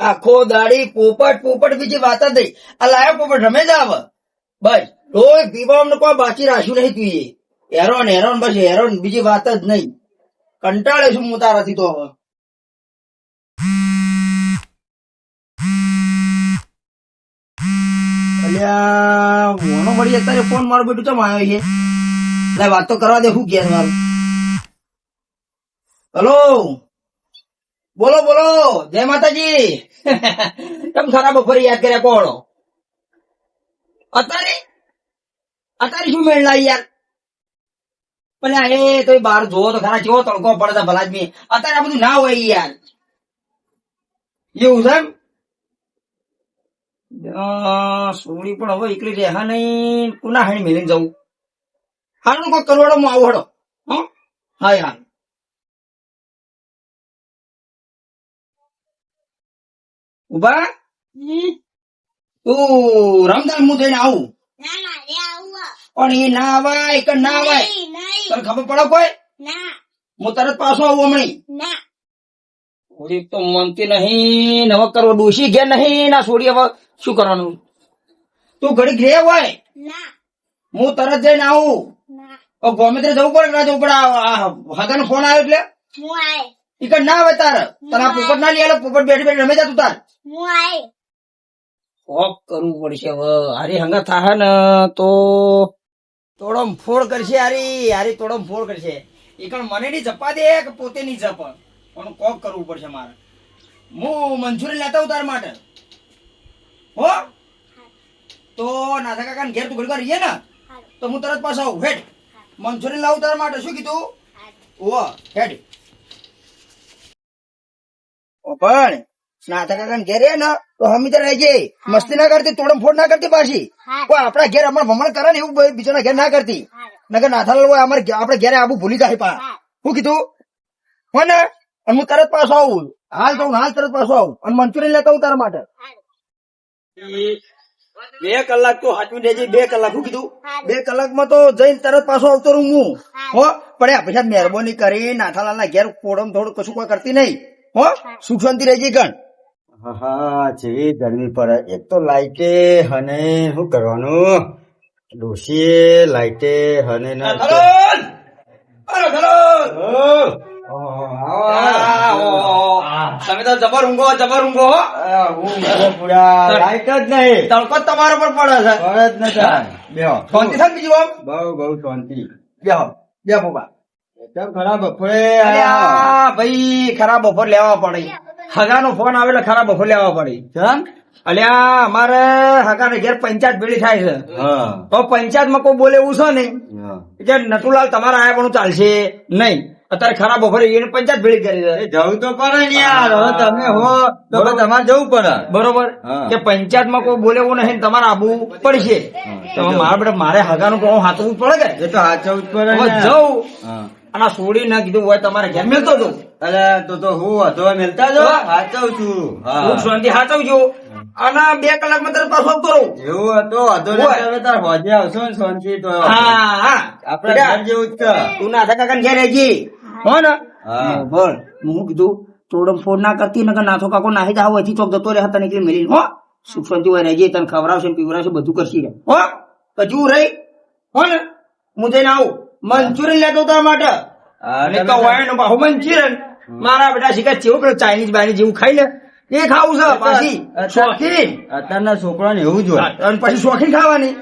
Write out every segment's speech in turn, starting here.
આખો દાડી પોપટ પોપટ બીજી વાત જ નહીં. આ લાયો પોપટ રમે જ આવે બસ. રોજ પીવાનું કોઈ બાકી રાખ્યું નહીં તું. હેરોન હેરોન બસ હેરોન, બીજી વાત જ નહીં. કંટાળે છું હું તારાથી તો હવે. અલ્યા મોનો મળી અત્યારે ફોન મારું બેટું ચમ આવ્યો છે? એટલે વાત તો કરવા દે. શું કે મારું? હલો, બોલો બોલો. જય માતાજી. કેમ ખરા બપોરે યાદ કર્યા? કોણ અત્યારે? અત્યારે શું મેળ લાવી યાર? પણ એ તો બહાર જોવો તો ખરા, કેવો તડકો પડે ભલા જ. અત્યારે આ બધું ના હોય યાર. એવું છે એમ? સોળી પણ હવે એકલી રહ્યા નહીં. કોના હાણી મેલીને જવું? હારું કોઈ કરવાડો હું આવું હડો. હા યાર. ઉભા તું રમદાન હું જઈને આવું. પણ એ ના આવાય કે ના આવાય તને ખબર પડે કોઈ? હું તરત પાછો આવું હમણાં. સોળી તો મનતી નહીં. હવે કરવો ડોશી ઘેર નહીં ના સોળી. હવે શું કરવાનું? તું ઘડી ઘે હોય હું તરત જઈને આવું. ગમે તે જવું પડે ના જવું પડે? હગા નો ફોન આવ્યો એટલે ટિકટ ના આવે તારે. તને આ પોપટ ના લઈ આલે. પોપટ બેઠી બેઠી રમે જા તું તાર. કોક કરવું પડશે હવે. હારી હંગા થાહે ને તો તોડમ ફોડ કરશે. હારી હારી તોડમ ફોડ કરશે. એ કણ મને નહીં જપા દે કે પોતે નહીં જપ. પણ કોક કરવું પડશે મારે. હું મંચુરિયન લેતા હું તાર માટે. હો તો નાથા કાકા ઘેર તું ઘડી રહીએ ને તો હું તરત પાછો આવું. હેડ મંચુરિયન લાવું તાર માટે. શું કીધું? ઓ હેડ. પણ નાથા કાકા ઘેર ને તો હમી તો રહેજે. મસ્તી ના કરતી, તોડમ ફોડ ના કરતી પાછી. કોઈ આપડા ઘેર અમારે ભમણ કરે ને એવું બીજાના ઘેર ના કરતી. નગર નાથાલાલ હોય અમારે આપડે ઘેરે આબુ ભૂલી જાય પા. શું કીધું? હો ને? અને હું તરત પાછો આવું. હાલ તો હાલ તરત પાછો આવું અને મંચુરિયન લેતા હું તારા માટે. 2 કલાક તો હાચવી દેજે. 2 કલાક. શું કીધું? 2 કલાકમાં તો જઈને તરત પાછો આવતો રહું હું. હો પડ્યા પછી મહેરબાની કરી નાથાલાલ ના ઘેર પોડમ થોડું કશું કોઈ કરતી નહીં. હો સુખ શાંતિ રહેજે ગણ. હા જેવી ગરમી પડે. એક તો લાઈટે હને શું કરવાનું? ડોશીએ લાઈટે હને તમે તો જબર ઊંઘો જબર ઊંઘો. લાઈટ જ નહીં. તડકો તમારા પર પડે છે. પડે જ નથી. બેહો શાંતિ થાય બીજું આમ? બહુ બહુ શાંતિ. બેહો બે બાબા. એકદમ ખરાબ બપોરે. ભાઈ ખરાબ બપોર લેવા પડે. હગાનો ફોન આવેલો ખરાબ બપોર લેવા પડે. કેમ? અલ્યા અમારે હગાને ઘેર પંચાયત ભેળી થાય છે. તો પંચાયત માં કોઈ બોલે એવું છે ને કે નટુલાલ તમારા આયા પણ ચાલશે નહીં. અત્યારે ખરાબ બપોરે એને પંચાયત ભેળી કરી છે. જવું તો પડે ને યાર. હવે તમે હો તો તમારે જવું પડે. બરોબર કે પંચાયત માં કોઈ બોલે એવું નહીં. તમારે આવવું પડશે. તો મારા બેટા મારે હગાનું કોઈ હાથવું પડે કે? એ તો હાચવું જ પડે. જવું અને છોડી ના કીધું હોય તમારે ઘેર મેલતો હતો. અરે તો હું હતો મેલતા જો હાચવ છું. હું શાંતિ હાચવજો અને 2 કલાકમાં તરત પાછો આવતો રહું. એવું હતો હતો તાર હોજે આવશો ને શાંતિ તો. હા આપડે ઘર જેવું જ છે. તું નાથા કાકા ઘેર રહેજે. હો ને? બોલ હું કીધું તોડમ ફોડ ના કરતી નકર નાથો કાકો નાહી જાવ હોય ચોક જતો રહે હતા નીકળી મેલી. હો સુખ શાંતિ હોય રહેજે. તને ખવડાવશે પીવડાવશે બધું કરશી રે. હો હજુ રહી. હો ને? હું જઈને આવું. મંચુરિયન લેતો તારા માટે. મંચુરિયન મારા બેટા શીખા જેવું પેલું ચાઇનીઝ બાઇનીઝ જેવું ખાઈ લે એ ખાવું છે. પાછી શોખીન અત્યારના છોકરાને એવું જ હોય. અને પછી શોખીન ખાવાની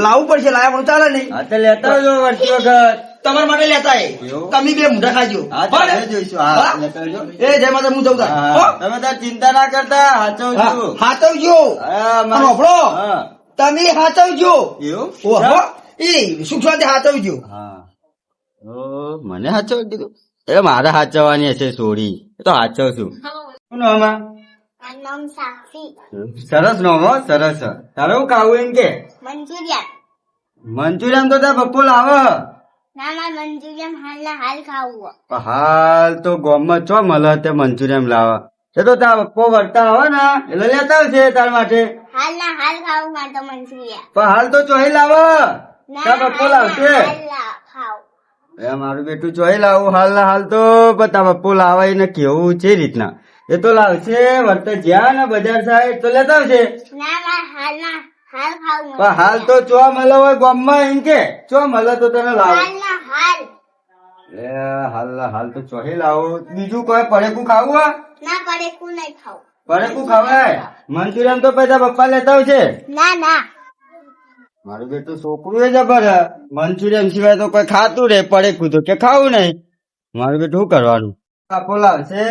લાવવું પડશે. લાયા પણ ચાલે નહીં. લેતા આવજો વર્ષી વખત. તમારા માટે લેતા તમે 2 મૂઠા ખાજો. એ જય માતા. હું જઉં તમે તાર ચિંતા ના કરતા. હાચવજો. તમે હાચવજો. એ સુખ શાંતિ હાચવજો. મને હાચવ દીધું. એ મારે હાચવવાની હશે સોરી. એ તો હાચવ છું. સરસ નો સરસ. તારે શું ખાવું એમ કે? મંચુરિયન તો તાર બપોર આવે. હાલ તો ગોમમાં ચો મળે તે મંચુરિયન લાવે. એ તો તાર પપ્પો વર્તા આવે ને એટલે લેતા આવશે તાર માટે. પણ હાલ તો ચોહી લાવે. તાર બપો લાવશે. મારું બેટું ચોહી લાવું હાલ ના હાલ તો બધા બપો લાવાય ને કેવું છે રીતના. એ તો લાવશે વર્તે જ્યાં ને બજાર સાહેબ તો લેતા આવશે. પણ હાલ તો ચો મળે હોય ગામમાં એમ કે ચો મળે તો તને લાવો. હાલ તો ચોહી લાવો. બીજું કોઈ પડેકું ખાવું હોય? પડેકું ખવાય. મંચુરિયન તો પૈસા પપ્પા લેતા આવશે. મારું બેટું છોકરું એ જબર હે. મંચુરિયન સિવાય તો કોઈ ખાતું રે. પડેકું તો કે ખાવું નહીં. મારું બેટું શું કરવાનું? આપો લાવશે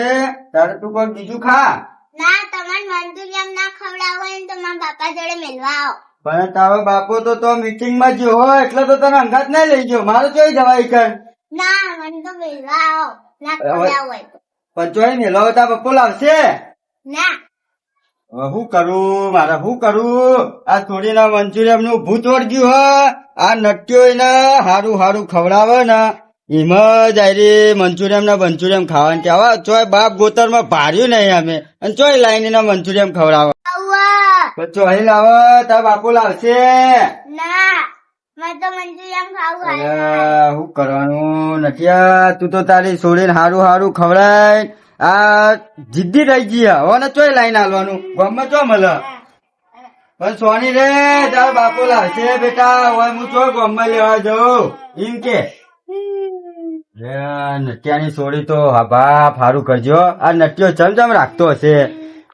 તારે તું કોઈ બીજું ખા. પણ તારો બાપો તો મીટિંગ માં ગયો હોય એટલે તો તને અંગાત નહીં લઈ ગયો. મારે ચોઈ જવાય કર. પણ ચોઈ મેલો તાર પપ્પો લાવશે. શું કરું મારે શું કરું? આ થોડીના મંચુરિયન નું ભૂત વળગ્યું હે. આ નટ્યો એને હારું હારું ખવડાવે ને એમાં જાય મંચુરિયન ના મંચુરિયન ખાવાનું કે હવે ચોય બાપ ગોતર માં ભાર્યું નહીં અમે અને ચોય લાઈન ના મંચુરિયન ખવડાવે. ચોહી લાવે તાર બાપુ લાવશે. શું કરવાનું નથી? તું તો તારી છોડીને હારું હારું ખવડાય. આ જીદ્દી રહી ગઈ હવે ને ચોય લાઈન હાલવાનું ગામમાં ચો મળે. પણ સોની રે તાર બાપુ લાવશે બેટા. હવે હું ચો ગામમાં લેવા જાઉં એમ કે નટિયાની છોડી તો બાપ હારું કરજો. આ નટિયો ચમચમ રાખતો હશે.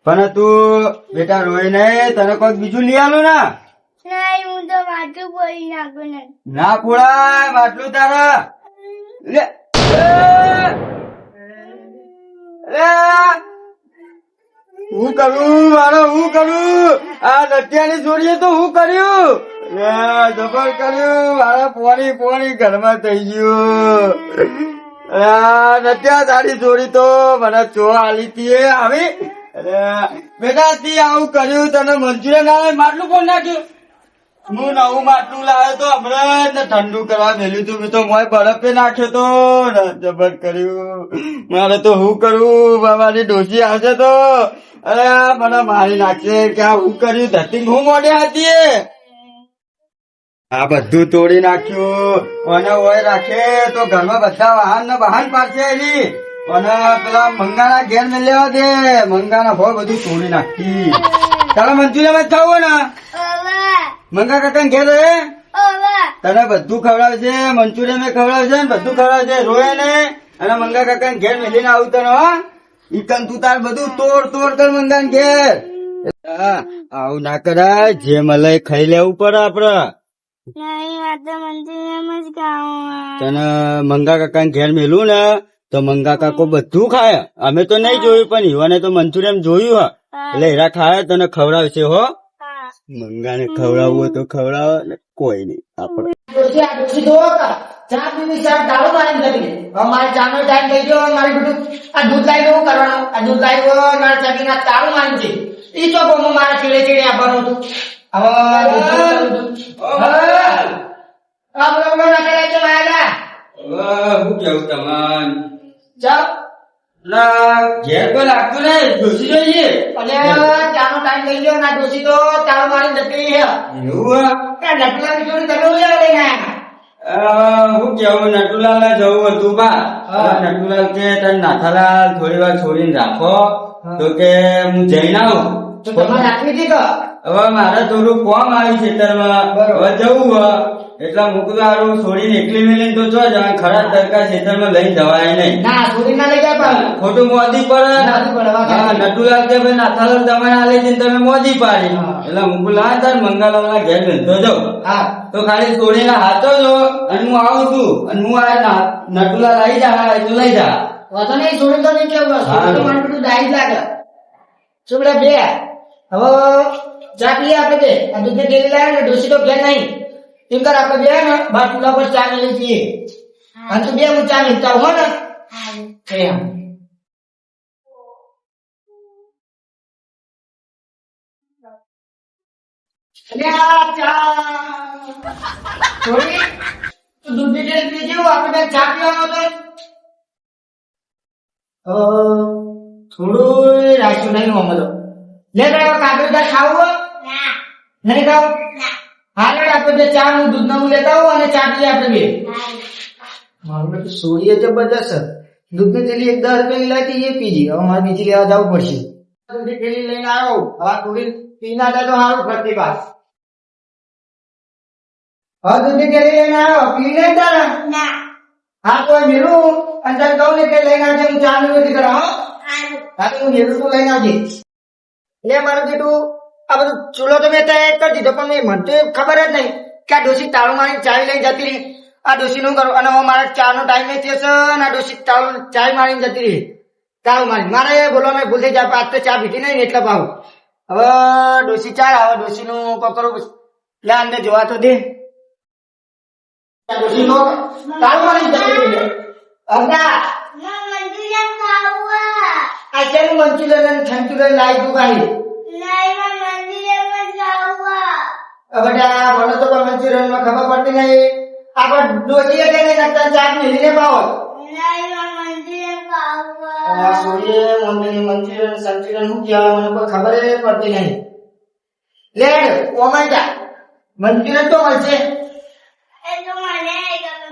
પણ તું બેટા રોઈ નહીં. તને કોઈક બીજું લઈ આલું ને? ના પોળાય માટલું તારા. હું કરું મારો હું કરું? આ નટિયાની છોડીએ તો હું કર્યું? જબર કર્યું. મારા પોણી ઘરમાં થઈ ગયું. નટિયા તારી છોડી તો મને ચો આલી તી આવી. બેટા તી આવું કર્યું. તને મંચુરિયન આવે માટલું કોણ નાખ્યું? હું નવું માટલું લાવ્યો તો હમણાં ઠંડુ કરવા મેલ્યું તું. તો મોય બરફે નાખ્યો તો જબર કર્યું. મારે તો હું કરું? મારી ડોસી આવશે તો અરે મને મારી નાખશે. ક્યાં હું કર્યું? ધરતી હું મોડ્યા હતી. આ બધું તોડી નાખ્યું. અને ઓય રાખે તો ઘરમાં બધા વાહન ને બહાન પાડશે એની. અને પેલા મંગાના ઘેર ને લેવા દે. મંગાના હોય બધું તોડી નાખી. તારે મંચુરિયન જ ખાવું ને? મંગા કાકા ઘેર રહે તને બધું ખવડાવશે. મંચુરિયન ખવડાવશે ને બધું ખવડાવશે. રોય ને. અને મંગા કાકા ઘેર મેલીને આવું તને. ઈકન તું તાર બધું તોડ કર મંગા ઘેર. આવું ના કરાય. જે મળે ખાઈ લેવું પડે આપડે. તને મંગા કાકા ઘેર મેલું ને તો મંગા કાકો બધું ખાય. અમે તો નહીં જોયું પણ ઈવાને તો મંચુરિયન જોયું હા. એટલે હીરા ખાય તને ખવડાવશે હો. મંગાને ખવડાવવું તો ખવડાવે ને કોઈ નહીં આપડે. મારે ચાનો ટાઈમ થઈ ગયો. મારે બધું આ દૂધ લાવી દઉં કરવાનું. આ દૂધ લાવી મારે ચાકી ના તાળું મારી છે. એ તો મારે ચીડે આપવાનું હતું. હું કેવું તમાન ચાલ ઘેર કોઈ લાગતું નહીં. ડોસી જોઈએ અને ચાનો ટાઈમ થઈ ગયો. ના ડોસી તો તાળું મારી જતી છે. એવું નટલાની જોડી તમે લઈને હું કેવું નટુલાલ જવું હતું બા. નટુલાલ કે તને નાથાલાલ થોડી વાર છોડીને રાખો. તો કે હું જઈને આવું. તો તમારે રાખવી હતી તો હવે મારે થોડું કોમ આવ્યું ખેતરમાં. હવે જવું એટલે મૂકું સારું છોડીને એકલી મેલીને તો ચો જવા. ખરા તડકા ખેતરમાં લઈને જવાય નહીં. ના છોડી ના લઈ જાય. ખોટું મોદી પડે. નટુલાલ કે ભાઈ નાથાલાલ તમારે આલે છે તમે મોદી પાડી. એટલે મૂકું લા તાર મંગાલાલ ના ઘેર મેલતો જાઉં. તો ખાલી છોડીને હાથો જો અને હું આવું છું. અને હું આ નટુલાલ આવી જા તું લઈ જા. વાતો નહીં છોડી તો નહીં કેવું. મારે બધું ડાઈ લાગે. છોકરા બે હવે ચા પીએ આપડે બે. આ દૂધ ને ડેલી લાવે ને ડોસી તો ઘેર નહીં. એમ કર આપડે બે ને બાર ચૂલા પર ચા મેલી પીએ. અને તું બે હું ચા મેલતા હો ને. દૂધ ની ડેલી પી જેવું આપડે ચા પીવાનો હતો. થોડું રાખ્યું નહીં અમે તો. લે કાગળ ખાવું નહીં ખાવું? હાલ આપડે ચા નું દૂધ નું લેતા આવું અને ચા પીએ આપડે બે. મારું બેટું સોરીએ જબરદસ્ત. દૂધની થેલી 10 રૂપિયાની લાવી એ પીજી. હવે મારે બીજી લેવા જવું પડશે. દૂધની થેલી લઈને આવ્યો. હવે થોડી પી ના જાય તો સારું ફરતી પાસ. હવે દૂધની થેલી લઈને આવ્યો. પી નહીં તારા? ના હા તો મેરું અને તને કહું ને કે લઈને આવજે. હું ચા નથી કરા. હા તો હું મેરું તું લઈને આવજે. લે મારું બેટું આ બધું ચૂલો તો મેં તૈયાર કરી દીધો પણ મને તો ખબર જ નહીં કે આ ડોસી તાળું મારી ચાવી લઈને જતી રહી. આ ડોસી નું કરું અને હવે મારા ચા નો ટાઈમ થયો છે અને આ ડોસી ચાવી મારીને જતી રહી. તાળું મારી મારે બોલવામાં ભૂલ થઈ જાય. આજ તો ચા પીધી નહીં એટલે પાવું. હવે ડોસી ચાલ. હવે ડોસી નું કરું લે અંદર જોવા તો દે. ડોસી નો તાળું મારીને જતી રહી. અગા મંચુરિયન ખાવું આજે મંચુરિયન ઠંડુરિયન લાવી તું ભાઈ. નહીં મંચુરિયન ખાવું બેટા મને તો મંચુરિયન માં ખબર પડતી નહીં. આપણે ડોસીએ કે નહીં નકતા ચા મેલીને પાવો. નહીં મંચુરિયન ખાવું આ સોરીએ મમ્મી મંચુરિયન સંચુરિયન શું કહેવાય મને કોઈ ખબર જ પડતી નહીં. લે ઓમાં જા મંચુરિયન તો મળશે. એ તો મને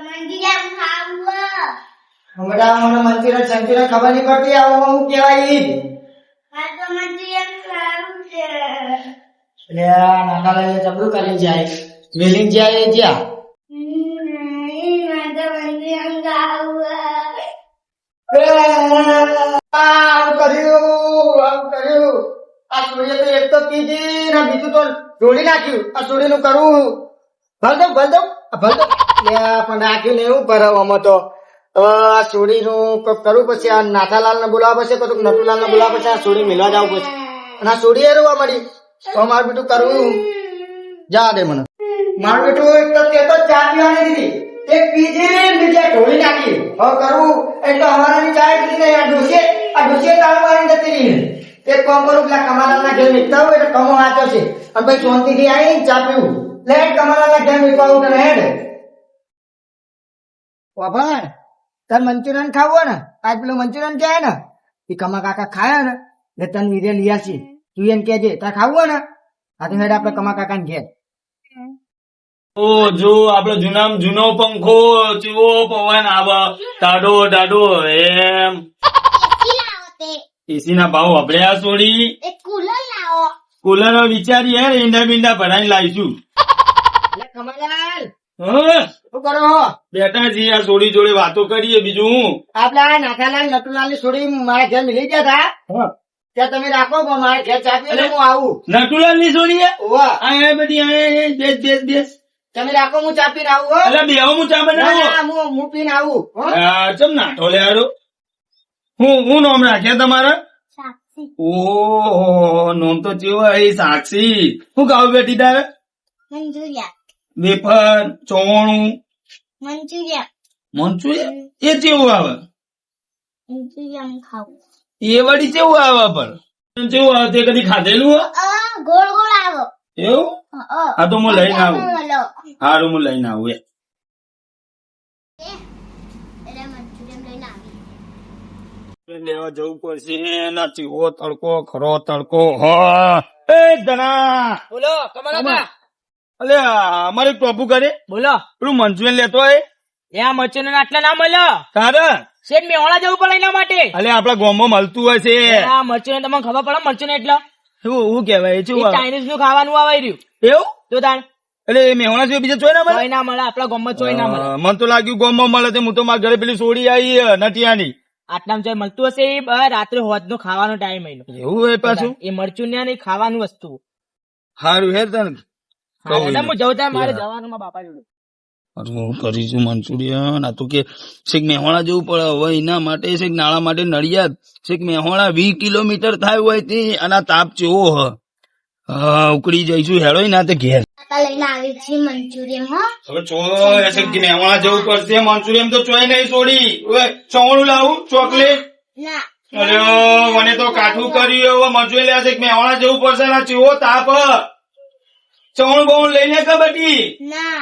મંચુરિયન ખાવું બેટા મને મંચુરિયન સંચુરિયન ખબર નહીં પડતી. આવું શું કહેવાય ઈ? આ તો મંચુરિયન ખાવું છે લે નાના લઈને જબરું કરી જાય મેલીન જાય જ્યાં. નહીં તો મંચુરિયન ખાવું આમ કર્યું. આ સોરીએ તો એક તો પીધી ને બીજું તો ઢોળી નાખ્યું. આ સોરીનું કરવું ભલ દો લે પણ નાખ્યું ને એવું ભરાવામાં તો. આ સોરીનું કરવું પછી આ નાથાલાલ ને બોલાવવા પડશે પછી નટુલાલ ને બોલાવવા પડશે. આ સોરી મિલવા જવું પડશે અને આ સોરી એ રોવા મળી. તો મારું બેટું કરવું જા દે મને. મારું બેટું એક તો તે તો ચા પીવાની દીધી એક પીજી બીજા ઢોળી નાખી. હવે કરવું એટલે અમારાની ચા પીધી નહીં. આ ડોસીએ તાળું મારી જતી રહી. એક કામ કરું પેલા કમાલાના ઘેર નીકળતા હોય એટલે કમો વાંચો છે અને પછી શાંતિથી આવી ચા પીવું. લે કમાલાના ઘેર નીકળવું તને હેડ. વાભાણ તાર મંચુરિયન ખાવું ને આજ પેલું મંચુરિયન કે ને એ કમા કાકા ખાયા ને એટલે તને વીરે લઈ આવશે. તું એને કહેજે તાર ખાવું ને આ તો હેડ આપડે કમા કાકા ને ઘેર. ઓ જો આપડે જૂનામ જૂનો પંખો ચીવો પવન આવે ટાડો એમ એસી ના ભાવ આપડે છોડી એક કુલર લાવો કુલર વિચારી યાર ઈંડા બીંડા ભરાઈને લાવીશું. લે કમાલાલ હા શું કરો? બેટા જી આ છોડી જોડે વાતો કરીએ બીજું હું. આપડે આ નાથાલાલ નટુલાલ ની છોડી મારા ઘેર મિલી ગયા હતા ત્યાં તમે રાખો પણ મારા ઘેર ચા પીને હું આવું. નટુલાલ ની છોડી ઓવા આ બધી બેસ તમે રાખો હું ચા પીને આવું. હો? એટલે બે હું ચા બનાવું. ના, હું પીને આવું. હો? ચમ નાઠો લે હારો હું નામ રાખ્યા તમારા? સાક્ષી ઓહો નામ તો ચેવો એ સાક્ષી. શું ખાવું બેટી તારે? મંચુરિયન વેફર ચોવણું મંચુરિયન એ ચેવું આવે? મંચુરિયન ખાવું એ વળી ચેવું આવે પણ ચેવું આવે તે કદી ખાધેલું હો? ગોળ ગોળ આવો એવું હા તો હું લઈને આવું. બોલો હારું હું લઈને આવું. એટલે મંચુરિયન લઈને આવી લેવા જવું પડશે. ના ચીવો તડકો ખરો તડકો. હા એ ધના બોલો કમલા અલે અમારે ટોપુ કરે બોલો. પેલું મંચુરિયન લેતો હોય ત્યાં મચ્છર આટલા ના મળ્યો તારે શેઠ મેહોણા જવું પડે એના માટે. અલે આપડા ગામમાં મળતું હોય છે. આ મચ્છર તમને ખબર પડે મચ્છર એટલે શું કેવાય શું આવે? ચાઇનીઝ નું ખાવાનું આવે રહ્યું એવું તો તાણ એટલે એ મેહોણા સિવાય બીજા ચોય ના મળે? ચોય ના મળે આપડા ગામમાં ચોય ના મળે. મને તો લાગ્યું ગામમાં મળે છે. હું તો મારા ઘરે પેલી સોડી આવી નટિયાની. આટલામાં ચોય મળતું હશે એ રાત્રે હોદ નો ખાવાનો ટાઈમ આયલો એવું હોય પાછું? એ મરચું ને ખાવાનું વસ્તુ. હારું હે તને હું જવું ત્યાં મારે જવાનું મારા બાપા જોડે. હું કરીશું મંચુરિયન. આ તો કે શેખ મેહોણા જવું પડે હવે એના માટે શેખ નાળા માટે નડિયાદ શેખ મેહોણા 20 કિલોમીટર થાય હોય તે અને આ તાપ ચેવો હ ઉકળી જઈશું હેડો ના તે ઘેર. લઈને આવી છે મંચુરિયન હો હવે ચો શેખ મેહોણા જવું પડશે. મંચુરિયન તો ચોય નહીં છોડી. ચોવણું લાવું ચોકલેટ. ના અરે મને તો કાઠું કર્યું. હવે મંચુરિયન લેવા શેખ મેહોણા જવું પડશે. ના ચેવો તાપ ચવણ બવણ લઈને કબડ્ડી ના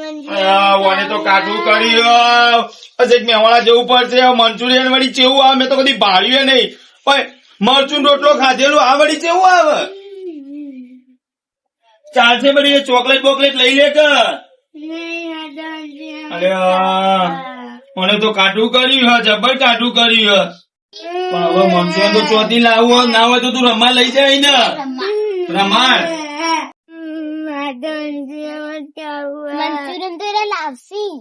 મંચુરિયન મને તો કાઠું કર્યું. શેખ મેહોણા જવું પડશે. મંચુરિયન વળી ચેવું આવે મેં તો કદી ભાળ્યું નહીં. પણ મરચું રોટલો ખાધેલું આ વળી ચેવું આવે? ચાલશે બધી ચોકલેટ બોકલેટ લઈ લે કે. અરે મને તો કાઢું કર્યું હ, જબર કાઢું કર્યું હ. પણ હવે મનસુરિયન તો ચોથી લાવવું હોય, ના હોય તો તું રમા લઈ જાય ને. રમા મંચુરિયન તો એને લાવશી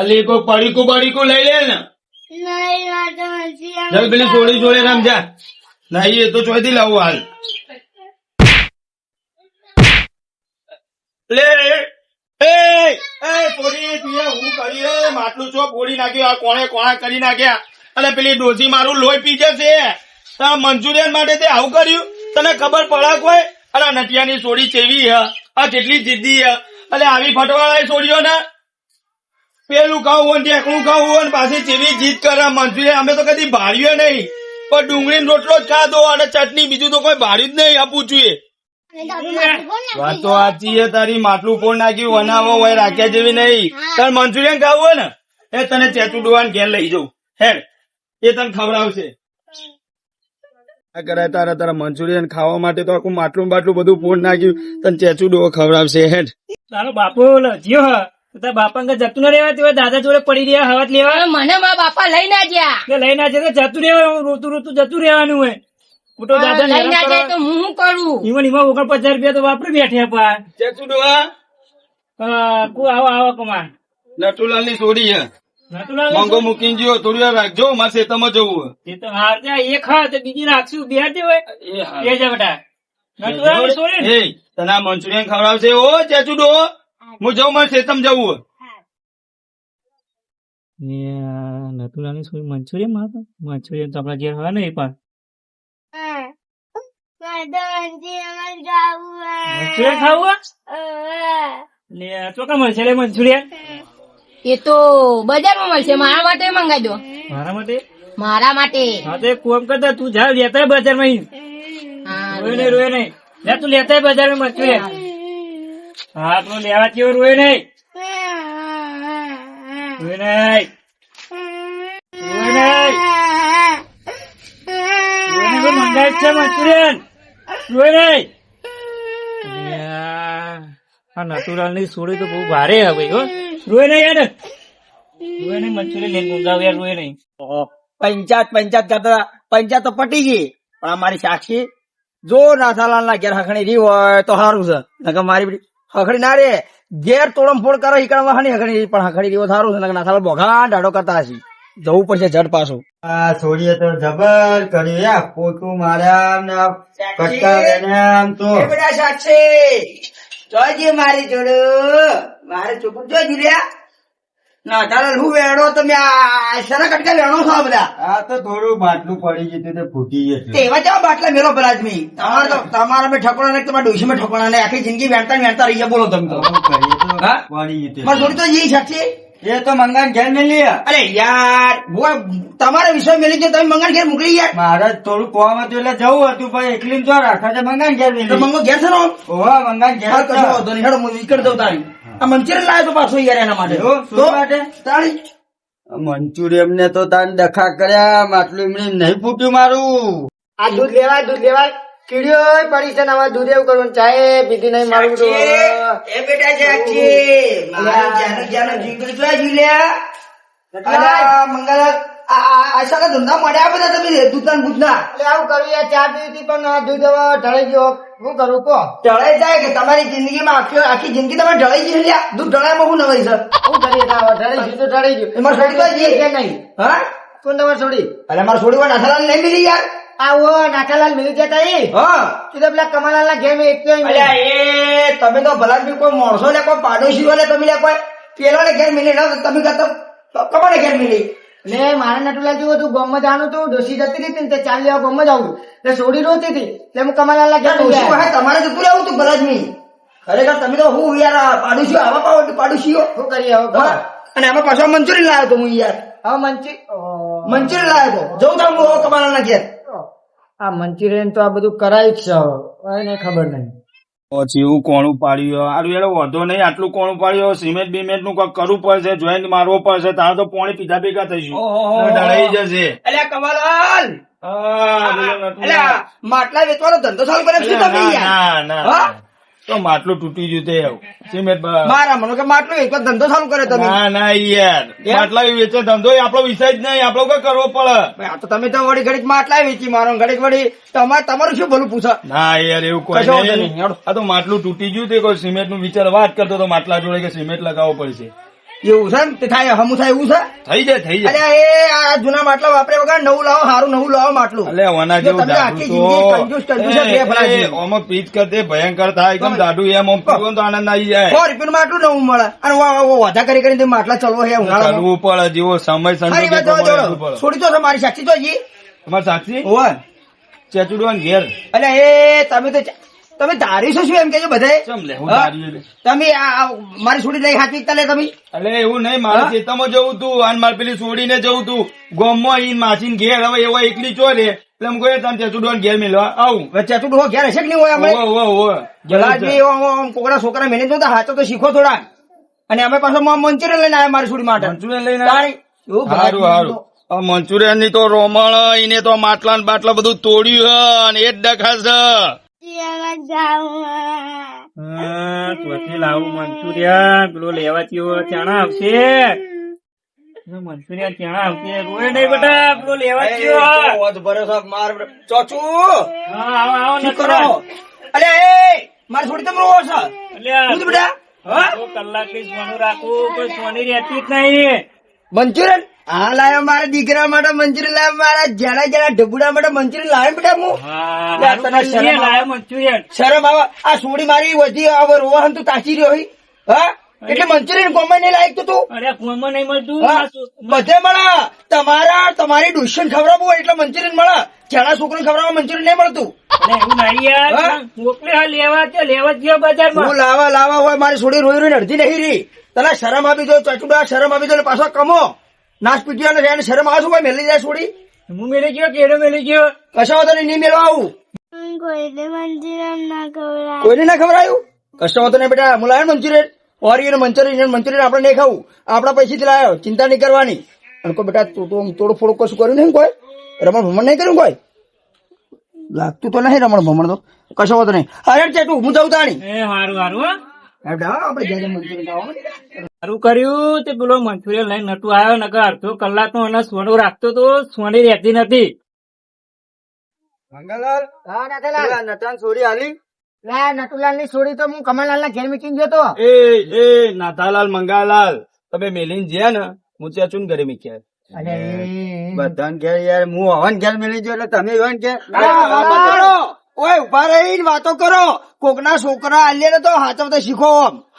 અલી કોઈ પડીકું બડીકું લઈ લે ને. ચાલ પેલી સોડી જોડે રમજા. નહીં એ તો ચોથી લાવવું હાલ. લે એ પોડી હું કરી માટલું ચો પોડી નાખ્યું. આ કોણે કોણા કરી નાખ્યા. અને પેલી ડોસી મારું લોહી પી જશે. તારા મંચુરિયન માટે તે આવું કર્યું તને ખબર પડે કોઈ? અરે નટિયાની સોડી ચેવી હ, આ કેટલી જિદ્દી હ. અલે આવી ફટવાળા સોડીઓ ને પેલું ખાવું હોય ટેકણું ખાવું હોય પાછી ચેવી જીદ કરે. મંચુરિયન અમે તો કદી ભાડ્યું નહીં, પણ ડુંગળી રોટલો જ ખાધો અને ચટણી, બીજું તો કોઈ ભાડ્યું જ નહીં. આ પૂછ્યું વાત તો સાચી છે તારી. માટલું ફોડ નાખ્યું, બનાવો હોય રાખ્યા જેવી નહીં. તારે મંચુરિયન ખાવું હોય ને એ તને ચેચુ ડોવાન ઘેર લઈ જવું હેડ, એ તને ખવડાવશે. આ કરાય તારા મંચુરિયન ખાવા માટે તો આખું માટલું બાટલું બધું ફોડ નાખ્યું, તને ચેચુ ડોવો ખવડાવશે હેડ. તારો બાપો લજ્યો હ, તારા બાપા ને જતું ના રહેવા તેવા દાદા જોડે પડી રહ્યા હવાત લેવા. મને મારા બાપા લઈ ના ગયા. લઈ ના જાય જતું રહેવાનું, રોતું રોતું જતું રહેવાનું હોય. મોટો દાદા લઈ ના જાય તો હું શું કરું? ઈવન 49,000 તો વાપરી બેઠ્યા પા. ચેચુ ડોવા આવો કમા નટુલાલ ની સોડી હે, નટુલાલ મોંઘો મૂકીને જો થોડી વાર રાખજો, મારે ખેતરમાં જવું એ તો હાર જા એક હા તો બીજી રાખશું બે જે હોય હે. એ જા બેટા. નટુલાલ ની સોરી ને? એ તને આ મંચુરિયન ખવડાવશે. ઓ ચેચુ ડો હું જઉં, મારે ખેતરમાં જવું. નટુલાલ ની સોરી મંચુરિયન માં મંચુરિયન તો આપડા ઘેર હોય ને એ પણ મંચુરિયન ખાવું લે ચોકા મળશે લે મંચુરિયન. એ તો બજારમાં મળશે. મારા માટે મંગાવી દો. મારા માટે મારા માટે હા તો એક કામ કરતા તું જા લેતા બજાર માં. હા, રોય નહીં લે તું લેતા બજાર માં મંચુરિયન. હા તું લેવા જેવો રોય નહીં. રોય નહીં મંગાવી છે મંચુરિયન. રોય નહીં. આ નટુલાલ ની સોડી તો બહુ ભારે હે ભાઈ હો. રોય નહીં યાર, રોય નહીં મંચુરિયન લઈને મંગાવ યાર. રોય નહીં. પંચાયત કરતા પંચાયત તો પટી ગઈ, પણ અમારી સાક્ષી જો નાથાલાલ ના ઘેર હખણી રહી હોય તો સારું છે. નકર મારી હખણી ના રે ઘેર તોડમફોડ કરો ઈકણ વહાની હખણી પણ હખણી રહી હોય સારું છે. નકર નાથાલાલ બોઘા ડાડો કરતા હશે. જવું પડશે જડ પાછું. આ છોડીએ તો જબર કર્યું યા, પોતું માર્યા ને કટકા વેણ્યા આમ તો. બેટા સાક્ષી જોઈજે મારી જોડે, મારે ચોખ્ખું જોઈ લ્યા. નાથાલાલ હું વેણો તમે આ શેના કટકા વેણો છો આ બધા? આ તો થોડું બાટલું પડી ગયું તે ફૂટી ગયું. તેવા જેવા બાટલા મેલો પરાજમી. તમારા મેં ઠકોણા ને તમારા ડોશી માં ઠકોણા ને આખી જિંદગી વેણતા રહી ગયા. બોલો તમે તો હા? પડી ગયું મારે થોડી તો જી સાક્ષી. એ તો મંગાન ઘેર મેલી. અરે યાર તમારે વિષય મેલી છે, તમે મંગાન ઘેર મોકલી યાર. મારે થોડું કોમ હતું એટલે જવું હતું પણ એકલી જો રાખે છે મંગાન ઘેર તો મેલી. મંગો ઘેર છે ને? ઓહો મંગાન ઘેર હાલ કશો વાંધો નહીં. હેડો હું નીકળ દઉં તારી. આ મંચુરિયન લાવ્યો તો પાછો યાર એના માટે. એવું? શું તો માટે? તાળી મંચુરિયન ને તો તાન ડખા કર્યા, માટલું એમને નહીં ફૂટ્યું મારું. આ દૂધ લેવાય કીડીઓ પડી છે ને હવે દૂધ એવું કરવું ચાય પીધી નહીં મારું તો. એ બેટા સાક્ષી મારા જાનો જીગર જોયા જીલ્યા. અલા મંગલા આ સાલા ધંધા મળ્યા બધા તમે દૂધના બુધના. એટલે આવું કરવું યાર, ચા પીવી હતી પણ આ દૂધ હવે ઢળી ગયો. શું કરું કહો? ઢળાઈ જાય કે તમારી જિંદગીમાં આખી જિંદગી તમારે ઢળાઈ ગઈ લ્યા. દૂધ ઢળાયમાં હું નવાઈ છે? શું કરીએ તાવ? ઢળી ગયું તો ઢળી ગયું. એમાં છોડી તો જઈએ કે નહીં? હા કોણ તમારે છોડી? અરે મારે છોડી વાર નાથાલાલ નહીં મિલી યાર. આવો નાથાલાલ મિલી જતા એ હા તું તો પેલા કમલાલ ના ઘેર એક અલ્યા એ તમે તો ભલા બી કોઈ માણસો લે કોઈ પાડોશી લે તમે લે કોઈ પેલો ને ઘેર મિલી ના તમે કહેતો કમાને ઘેર મિલી. ને મારા નટુલાલ જેવું હતું ગામમાં જવાનું હતું, ડોસી જતી હતી ને તે ચાલ લેવા ગામમાં જવું એટલે સોડી રોતી હતી એટલે હું કમલાલ ના ઘેર ડોશી વાહે તમારે જતું રહેવું તું ભલાજમી. ખરેખર તમે તો હું યાર પાડોશીઓ આવા પાડો પાડોશીઓ. શું કરીએ હવે કહો? હા અને આમાં પાછો મંચુરિયન લાવ્યો તો હું યાર. હવે મંચુરિયન લાવ્યો તો જવું તા હું કમાના ના ઘેર. આ મંચુરિયન તો આ બધું કરાયું જ છે હવે એને ખબર નહીં. પછી એવું કોણું પાડ્યું આરું યાર વધો નહીં. આટલું કોણું પાડ્યું સિમેન્ટ બિમેન્ટ નું કઈક કરવું પડશે, જોઈન્ટ મારવો પડશે. તારે તો પોણી પીધા ભેગા થઈશું, ઢળાઈ જશે. અલ્યા કમલાલ અલ્યા માટલા વેચવાનો ધંધો ચાલુ કરે શું તમે યાર? ના હા તો માટલું તૂટી ગયું તે એવું. સિમેન્ટ મારા મનો કે માટલું એક વાર ધંધો ચાલુ કરે તમે ના ના યાર માટલા વેચે ધંધો એ આપણો વિષય જ નહીં, આપણો કઈ કરવો પડે. ભાઈ, આ તો તમે તો વળી ઘડીક માટલા વેચી મારો ઘડીક વળી તમારું શું ભલું પૂછો ના યાર એવું કોઈ કશો વાંધો નહીં. નહીં, હેડો. આ તો માટલું તૂટી ગયું તે કોઈ સિમેન્ટ નું વિચાર વાત કરતો તો માટલા જોડે કે સિમેન્ટ લગાવવો પડશે. એવું છે ને તે થાય હમું થાય એવું છે થઈ જાય થઈ અરે જાય. એ આ જૂના માટલા વાપરે વગર નવું લાવો સારું નવું લાવો માટલું અલે ઓના જો જેવું તમે આખી જિંદગી કંજૂસ છે, બે ફરાજી. આમાં પીચ કરતે ભયંકર થાય એકદમ દાઢું એમ આમ પીવો તો આનંદ આવી જાય. 100 રૂપિયાનું માટલું નવું મળે અને વધા કરી કરીને તમે માટલા ચલવો છે ઉનાળામાં. કરવું પડે જેવો સમય ખરી સંજોગે વાત જો, પ્રમાણે જો. કરવું પડે. છોડી તો છે મારી સાક્ષી તો હજી તમારે સાક્ષી હોય ચેચુડવાન ઘેર એટલે એ તમે ધારી છો શું એમ કેજો બધાય ચમ લે હું હા? ધાર્યું લે. તમે આ મારી છોડી લઈ હાથ વીકતા લે તમે અલે એવું નહીં મારે હા? ખેતરમાં જવું તું અને મારે પેલી છોડીને જવું તું ગોમમાં ઈન માસીન ઘેર હવે એવા એકલી ચો રે એટલે હું કહે તને ચેચુડવાન ઘેર મેળવા આવું. વચ્ચે તું ડોહો ઘેર હશે કે નહીં હોય અમે ઓવો ઓવો ઓવો. જલાજી કોકડા છોકરા મેને જોતા હાચો તો શીખો થોડા અને અમે પાછો મંચુરિયન લઈને આવ્યા મારી છોડી માટે મંચુરિયન લઈને તાણી. એવું સારું સારું. આ મંચુરિયન ની તો રોમણ ઈને તો માટલા ને બાટલા બધું તોડ્યું હ અને એ જ ડખાશે. ત્યાંથી લાવું મંચુરિયન પેલો લેવા થયો ચણા આવશે મંચુરિયન ચણા આવશે રોય નહીં બેટા પેલો લેવા થયો ચોચુ હા આવો આવો શું કરો નટુરાજ. અલે એ મારી છોડી તમે રોવો છો અલ્યા, શું બેટા હા? તો કલાકથી સોનું રાખવું કોઈ સોની રહેતી જ નહીં. મંચુરિયન હા લાયો મારા દીકરા માટે મંચુરિયન લાયો મારા જણા જણા ઢબુડા માટે મંચુરિયન લાયો બેટા હું હા, યાર, તને હારું શરમ કરીએ, આવે? લાયો મંચુરિયન. શરમ આવે આ સોડી મારી વધી હવે રોહન તું તાચી રહ્યો હી? હા એટલે મંચુરિયન ગોમાં નહીં લાયક તું અરે કોમાં નહીં મળતું હા? બધે મળે તમારી ડુશન ખવડાવવું હોય એટલે મંચુરિયન મળે જણા છોકરીને ખવડાવવા મંચુરિયન નહીં મળતું અરે એવું નહીં યાર હા? મોકલે હા લેવા છે લેવા જ ગયો બજારમાં. હું લાવા હોય મારી છોડી રોઈ રોઈને અડધી નહીં રહી તને શરમ આપી દો ચચુડા શરમ આપી દો એટલે પાછો કમો નાશ પીટીઓ ને શરમ આવે શું ભાઈ મેલી જાય છોડી હું મેલી ગયો કેડો મેલી ગયો. કશા વાંધો નહીં મેળવા આવું કોઈને મંચુરિયન ના ખવડાવ કોઈને ના ખવડાયું કશા વાંધો નહીં બેટા હું લાવ્યો મંચુરિયન ઓરિયન મંચુરિયન આપણે નહીં ખાવું આપણા પૈસેથી લાવ્યો ચિંતા નહીં કરવાની અને કોઈ બેટા તું થોડું ફોડું કશું કર્યું નહીં કોઈ રમણ ભમણ નહીં કર્યું કોઈ લાગતું તો નહીં રમણ ભમણ તો કશો વાંધો નહીં અરે ચેટું હું જઉં તાણી એ હારું હારું હો. આપણે જ્યારે મંચુરિયન ખાવા સારું કર્યું તે પેલો મંચુરિયન લઈને નટુ આવ્યો નકર અડધો કલાક નો એને સોનું રાખતો તો સોની રહેતી નથી. મંગલાલ હા નાથાલાલ નટાન છોડી આલી નટુલાલ ની છોડી તો હું કમલલાલ ના ઘેર મૂકીને ગયો તો એ નાથાલાલ મંગાલાલ તમે મેલીને જ્યા ને હું ચેચુન ઘરે મૂક્યા. અરે બધાને ઘેર યાર હું હવન ઘેર મેલી ગયો એટલે તમે હવન ઘેર ઓય ઉભા રહીને વાતો કરો કોકના છોકરા આલ્યા તો હાચવતા શીખો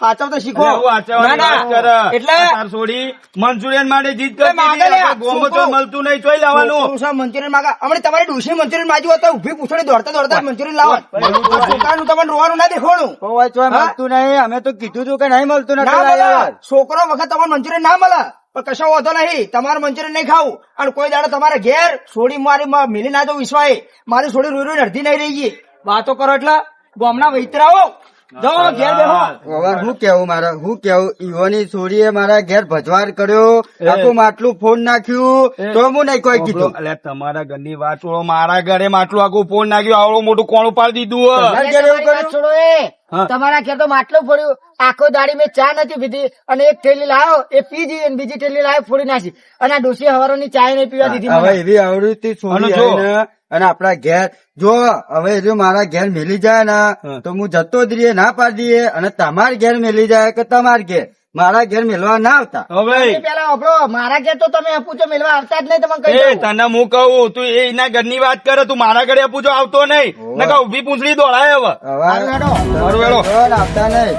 હાચવતા શીખો અરે હું આચાવાની ના, વાત કરે. ના. એટલે તાર છોડી મંચુરિયન માટે જીત એ માગે લે, કરતી ગોમો છોકરો. મળતું નહીં ચોઈ લાવવાનું. મંચુરિયન માંગા હમણાં તમારી ડોશી મંચુરિયન માજી હોત તો ઉભી પૂછડી દોડતા મંચુરિયન લાવો છોકરાનું તમને રોવાનું ના દેખવાનું કોઈ ચોય હા? મળતું નહીં અમે તો કીધું તું કે નહીં મળતું ના નટુલાલ મળે યાર. છોકરો વખત તમારે મંચુરિયન ના મળે પણ કશો વાંધો નહીં તમારે મંચુરિયન નહીં ખાવું અને કોઈ દાડો તમારા ઘેર છોડી મારી મિલી ના જો વિશ્વાય મારી છોડી રોઈ રોઈને અડધી નહીં રહી ગઈ વાતો કરો એટલે ગામના વૈતરાઓ જાઓ ઘેર બેહો હવે હું કેવું મારે હું કેવું ઈવોની છોડીએ મારા ઘેર ભજવાર કર્યો આખું માટલું ફોન નાખ્યું તો હું નહીં કોઈ કીધું એટલે તમારા ઘરની વાત છોડો, મારા ઘરે માટલું આખું ફોન નાખ્યું આવડું મોટું કોણું પાડી દીધું હો. તમારા ઘેર એવું કર્યું? છોડો હા. તમારા ઘેર તો માટલું ફોડ્યું આખો દાડી મેં ચા નથી પીધી અને એક થેલી લાવ્યો એ પીધી અને બીજી થેલી લાવ્યો ફોડી નાખી અને આ ડોસી હવારોની ચા નહીં પીવા દીધી હવે મને. એવી આવડતી છોડી અને જો. આવીને અને આપડા ઘેર જો હવે જો મારા ઘેર મેલી જાય ને હા. તો હું જતો જ રહીએ ના પાડી દઈએ અને તમાર ઘેર મેલી જાય કે તમાર ઘેર મારા ઘેર મેલવા ના આવતા હવે તમે પેલા વાપરો મારા ઘેર તો તમે પૂછો મેળવા આવતા જ નહીં તમને કહી એ દઉં. તને હું કહું તું એના ઘરની વાત કરે તું મારા ઘરે પૂછો આવતો નહીં ઓવે. નકર ઉભી પૂંછડી દોડાય હવે હવે હારું હેડો. હારું હેડો. આવતા નહીં